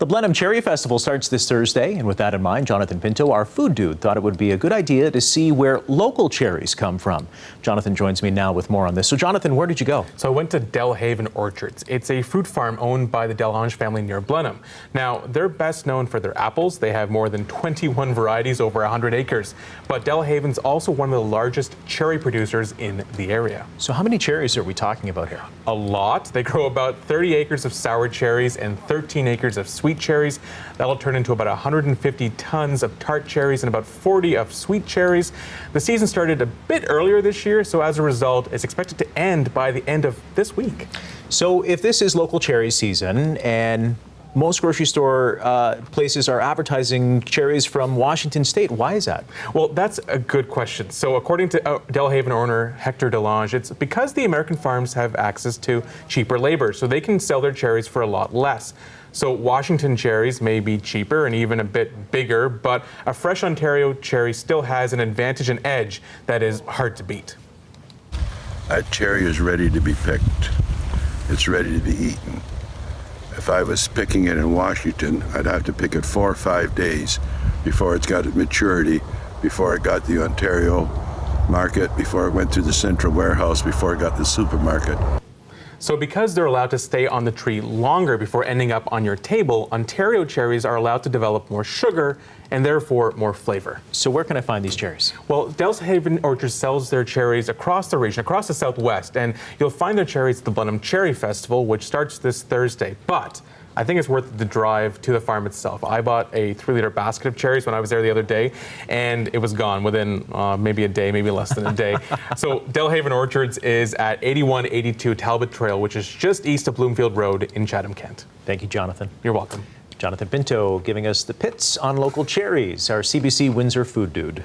The Blenheim Cherry Festival starts this Thursday, and with that in mind, Jonathan Pinto, our food dude, thought it would be a good idea to see where local cherries come from. Jonathan joins me now with more on this. So Jonathan, where did you go? So I went to Delhaven Orchards. It's a fruit farm owned by the Delange family near Blenheim. Now, they're best known for their apples. They have more than 21 varieties over 100 acres. But Delhaven's also one of the largest cherry producers in the area. So how many cherries are we talking about here? A lot. They grow about 30 acres of sour cherries and 13 acres of sweet cherries. That'll turn into about 150 tons of tart cherries and about 40 of sweet cherries. The season started a bit earlier this year, so as a result, it's expected to end by the end of this week. So if this is local cherry season and most grocery store places are advertising cherries from Washington State, why is that? Well, that's a good question. So according to Delhaven owner Hector Delange, it's because the American farms have access to cheaper labor, so they can sell their cherries for a lot less. So Washington cherries may be cheaper and even a bit bigger, but a fresh Ontario cherry still has an advantage and edge that is hard to beat. That cherry is ready to be picked. It's ready to be eaten. If I was picking it in Washington, I'd have to pick it 4 or 5 days before it's got its maturity, before it got the Ontario market, before it went to the central warehouse, before it got the supermarket. So because they're allowed to stay on the tree longer before ending up on your table, Ontario cherries are allowed to develop more sugar and therefore more flavor. So where can I find these cherries? Well, Delhaven Orchards sells their cherries across the region, across the Southwest, and you'll find their cherries at the Blenheim Cherry Festival, which starts this Thursday. But I think it's worth the drive to the farm itself. I bought a 3-liter basket of cherries when I was there the other day, and it was gone within maybe a day, maybe less than a day. So Delhaven Orchards is at 8182 Talbot Trail, which is just east of Bloomfield Road in Chatham, Kent. Thank you, Jonathan. You're welcome. Jonathan Pinto giving us the pits on local cherries, our CBC Windsor food dude.